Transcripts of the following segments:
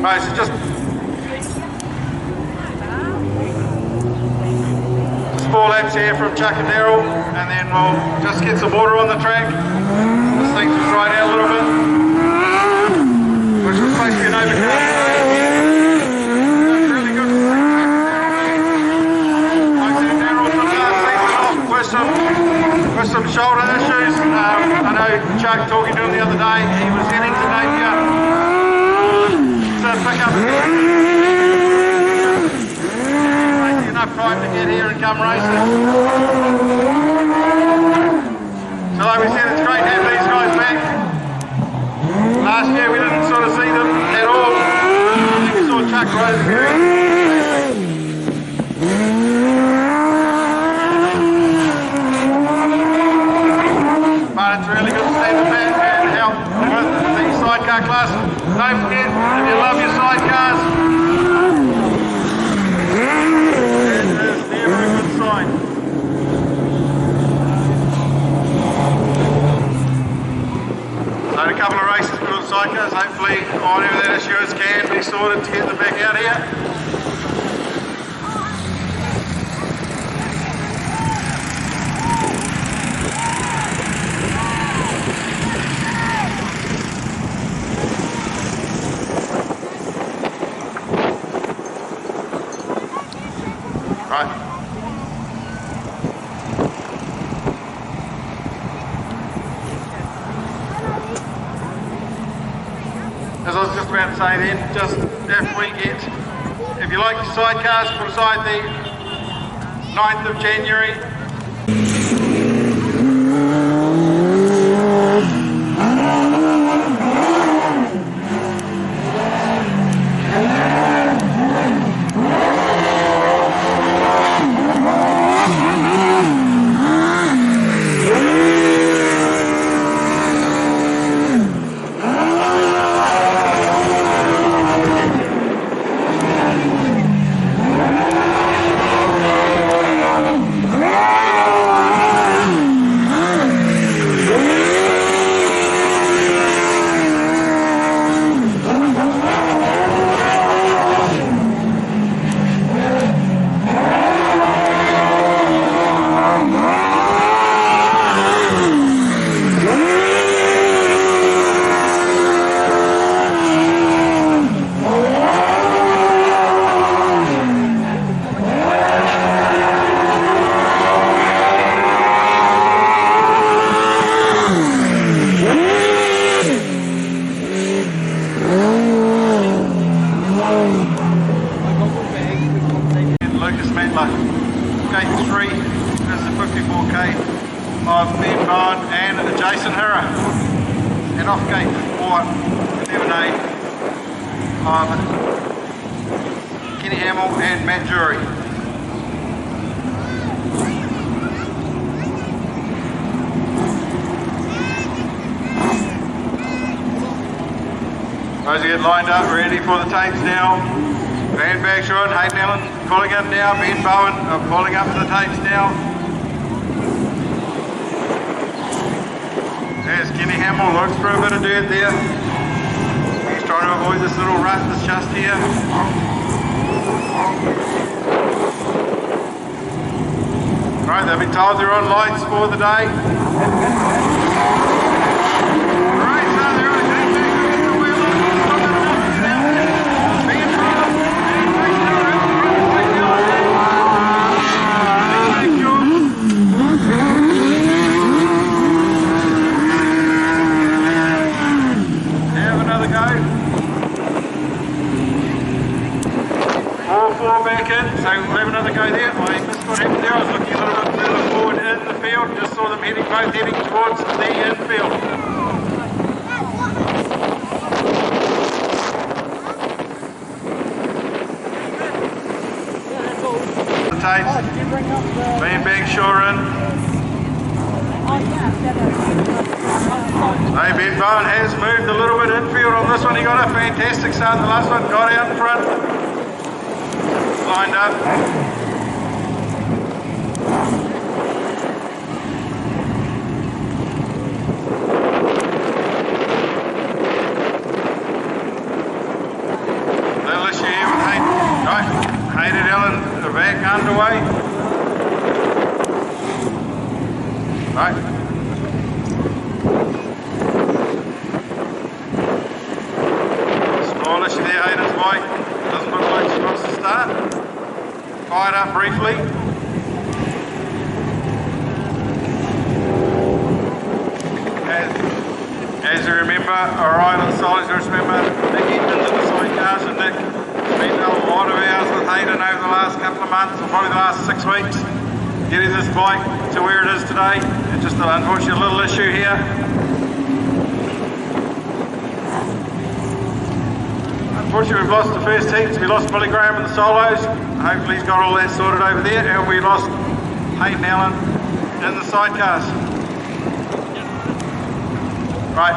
Right, so just 4 laps here from Chuck and Daryl, and then we'll just get some water on the track. This thing's just dried out a little bit, which was supposed to be an overcast today. That's really good. Like I said, Daryl took last season off with some shoulder issues. I know Chuck talking to him the other day, he was heading to Napier to pick up enough time to get here and come racing. So like we said, it's great to have these guys back. Last year we didn't sort of see them at all. We saw Chuck Rosebank. But it's really good to see them back and help with the sidecar class. Don't forget, if you love your sidecars, so a couple of races for the sidecars, hopefully whatever that issue is can be sorted to get them back out here. Right. As I was just about to say then, just if you like your sidecars, put aside the 9th of January. Mattler. Gate 3 is the 54k of Bowen and adjacent Hira. And off gate 4, 11A of Hammill and Mattler. Those get lined up, ready for the tapes now. Bagshaw and Hayden pulling up now. Bowen pulling up to the tapes now. There's Hammill, looks for a bit of dirt there. He's trying to avoid this little rut that's just here. Right, they've been told they're on lights for the day. Back in, so we'll have another go there. I missed what happened there. I was looking a little bit further forward in the field, just saw them both heading towards the infield. The tapes, being Bagshaw in. Bowen has moved a little bit infield on this one. He got a fantastic start. The last one got out in front. Lined up. Rosebank underway. Right. Smallish there, Hayden's bike. Doesn't look like she wants to start. Fired up briefly. As you remember, alright, on the side, just remember, Nick into the Sidecars, and Nick spent a lot of hours with Hayden over the last couple of months, or probably the last 6 weeks, getting this bike to where it is today. It's just an unfortunate little issue here. Unfortunately, we've lost the first heats. We lost Billy Graham in the solos. Hopefully he's got all that sorted over there, and we lost Hayden Allen in the Sidecars. Right.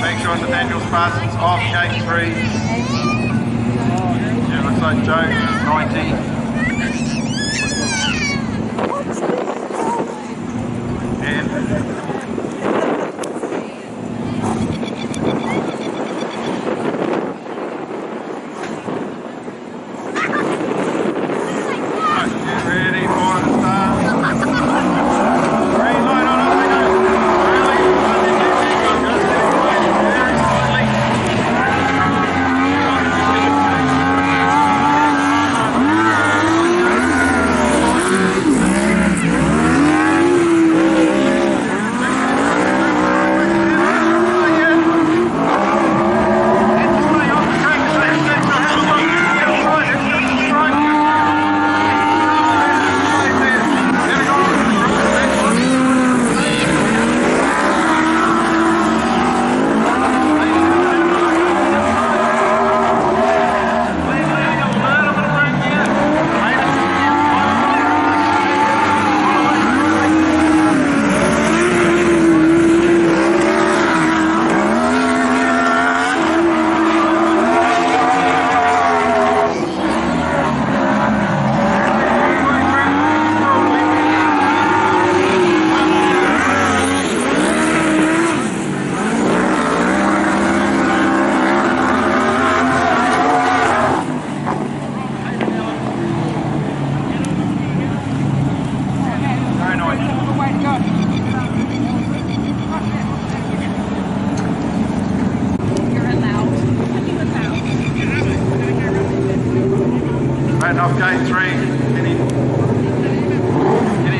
Bagshaw, Nathanial, Parsons off gate 3. Yeah, looks like Joe is 90.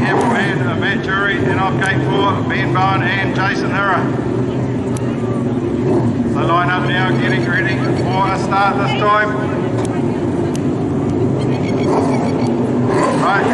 Hammill and Matt Jury, and off gate 4, Ben Bowen and Jason Hira. So line up now, getting ready for a start this time. Right.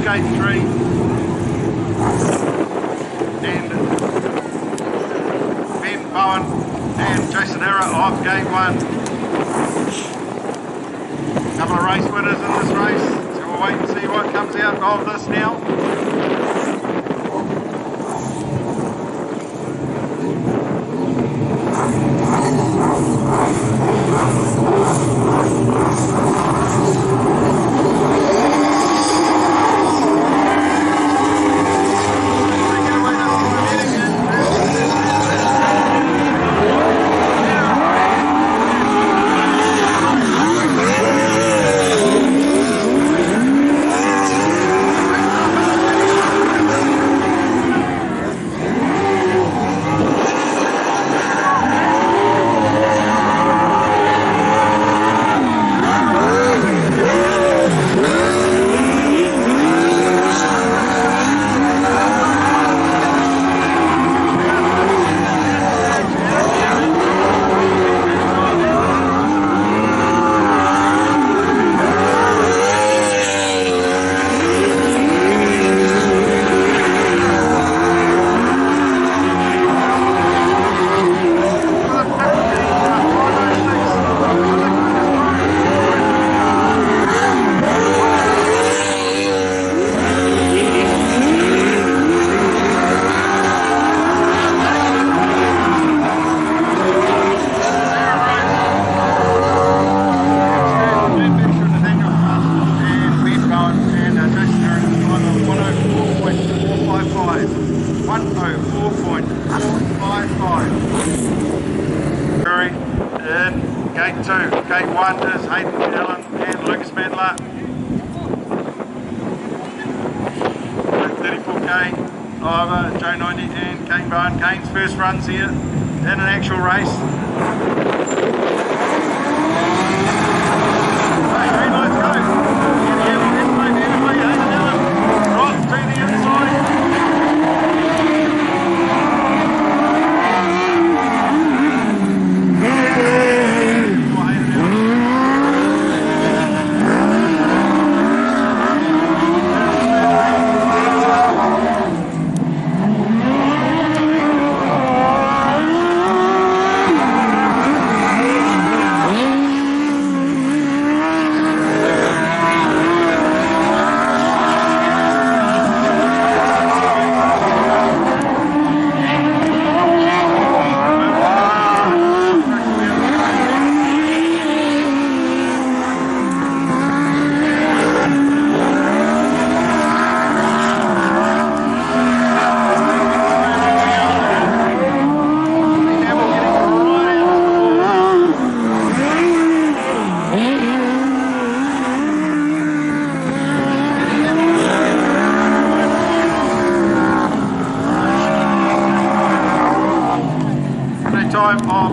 Gate 3 and Ben Bowen and Jason Hira off gate 1. Couple of race winners in this race, so we'll wait and see what comes out of this now. Gate 2, Gate 1 is Hayden and Lucas Mattler. 34k over Joe 90 and Kane Bowen. Kane's first runs here in an actual race. Right, green lights go. Ross to the inside.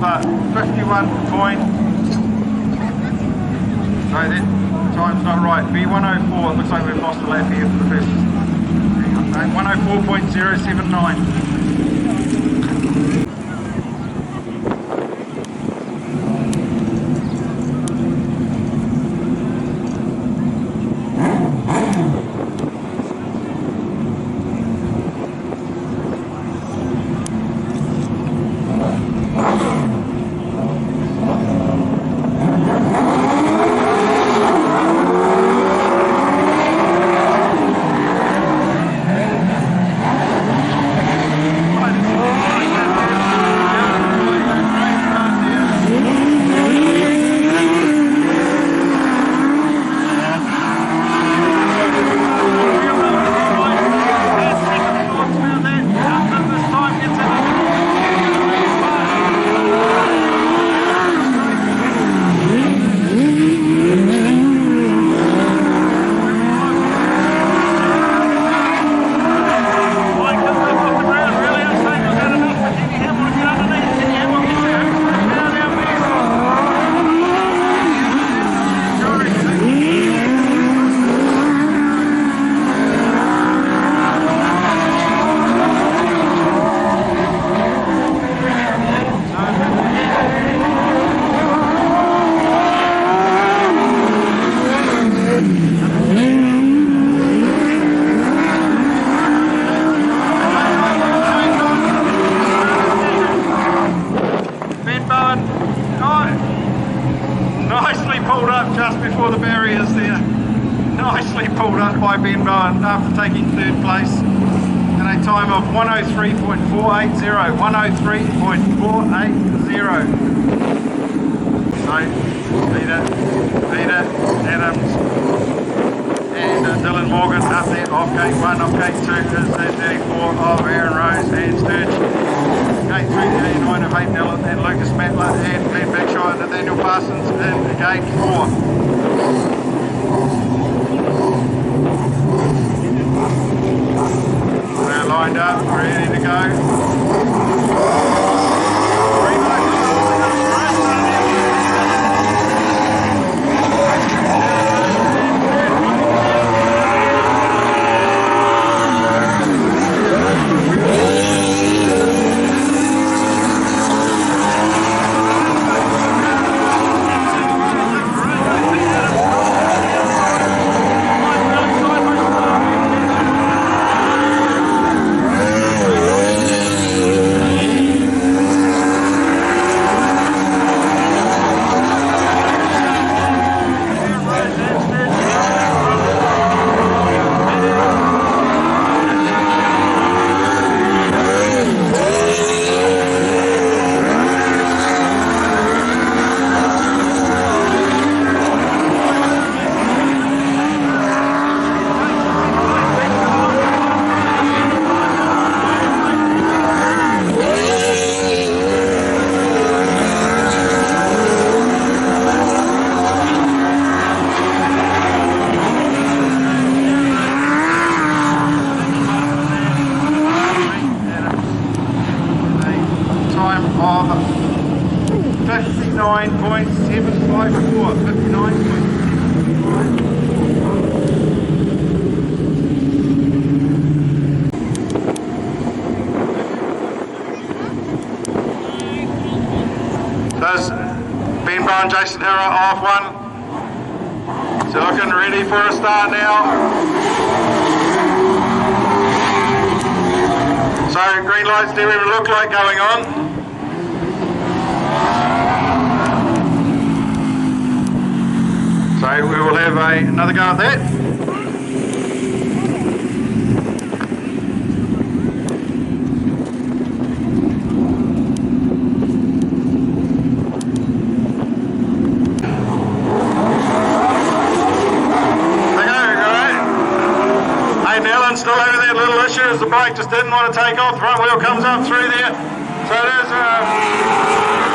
of 51 point. No, that time's not right. B104. It looks like we've lost a lap here for the first. No, 104.079. After taking third place in a time of 103.480. 103.480. So, Peter Adams and Dylan Morgan up there off gate 1, off gate 2 is the 34 of Aaron Rose and Sturge. Gate 3, the 89 of Hayden and Lucas Mattler and Glen Bagshaw and Nathanial Parsons in gate 4. We're lined up, ready to go. Jason Hira off one. So looking ready for a start now. So green lights do even look like going on. So we will have another go at that. Still over there, little issue is the bike just didn't want to take off. The front wheel comes up through there. So there's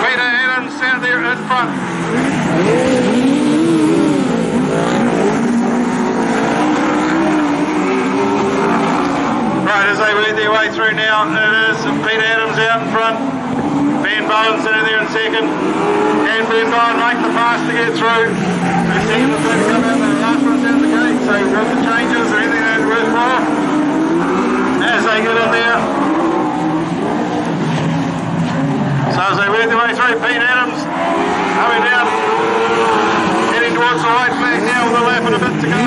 Peter Adams out there in front. Right, as they work their way through now, it is Peter Adams out in front. Ben Bowen sitting there in second. And Ben Bowen make the pass to get through. The second is going to come out, the last one's out the gate, so with the changes or anything that's worthwhile. As they get in there. So as they work their way through, Pete Adams coming down, heading towards the right flag now with a lap and a bit to go.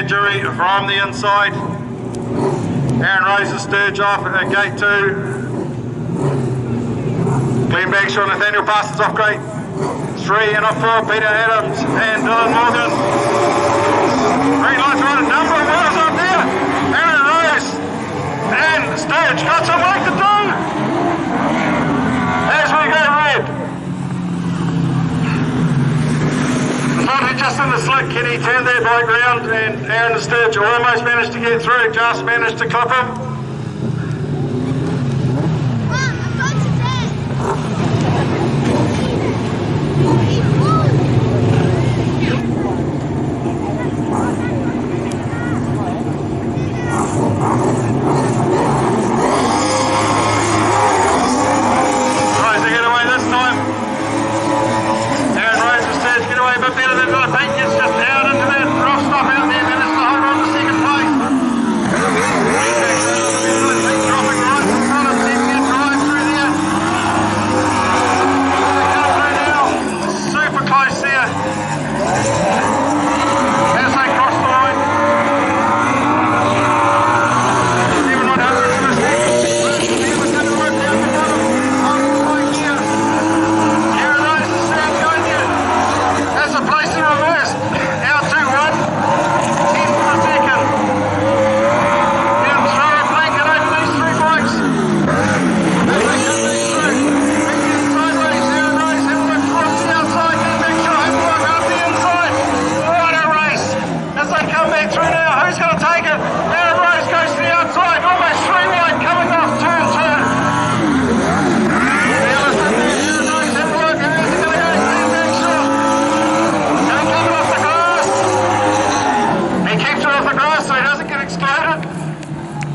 Jury from the inside. Aaron Rose is Sturge off at gate 2. Glen Bagshaw, Nathanial Parsons off gate 3 and off 4. Peter Adams and Dylan Morgan. Green lights are on, a number of wheels up there. Aaron Rose and Sturge got some work to do. As we go red. Just in the slick, Kenny turned that bike round and Aaron and Sturge almost managed to get through, just managed to clip him. Tries to get away this time. Aaron Rose and Sturge get away a bit better than I think. It's just out into that rough stuff out there, managed to hold on to second place. Dropping right in front of him, get drive through there. Come through now, super close there. As they cross the line. 700 to the second. Nearly going to work down the bottom. On the line here. Aaron Rose and Sturge going there. That's a place in reverse. Now 2-1. 10 for the second. Now throw a blanket over these 3 bikes. As they come back through. Big sideways. Aaron Rose have a look towards the outside. Get back sure have a look up the inside. What a race. As they come back through now. Who's going to take it? Aaron Rose goes to the outside. Almost 3 wide coming off turn 2.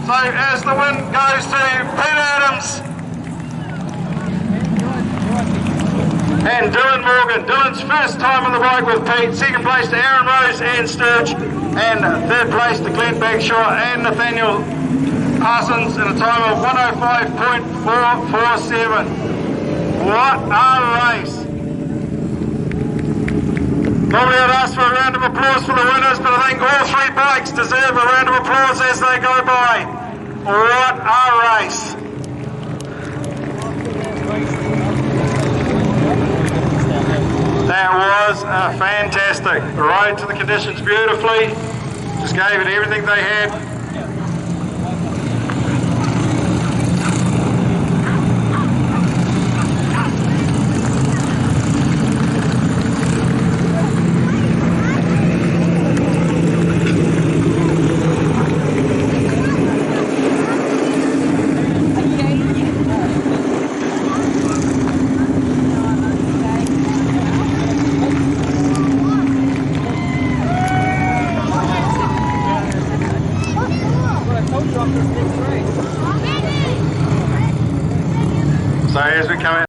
So as the win goes to Peter Adams and Dylan Morgan. Dylan's first time on the bike with Pete. Second place to Aaron Rose and Sturge. And third place to Glen Bagshaw and Nathanial Parsons in a time of 105.447. What a race. Normally I'd ask for a round of applause for the winners, but I think all 3 bikes deserve a round of applause as they go by. What a race. That was fantastic. Rode to the conditions beautifully. Just gave it everything they had. So as we come in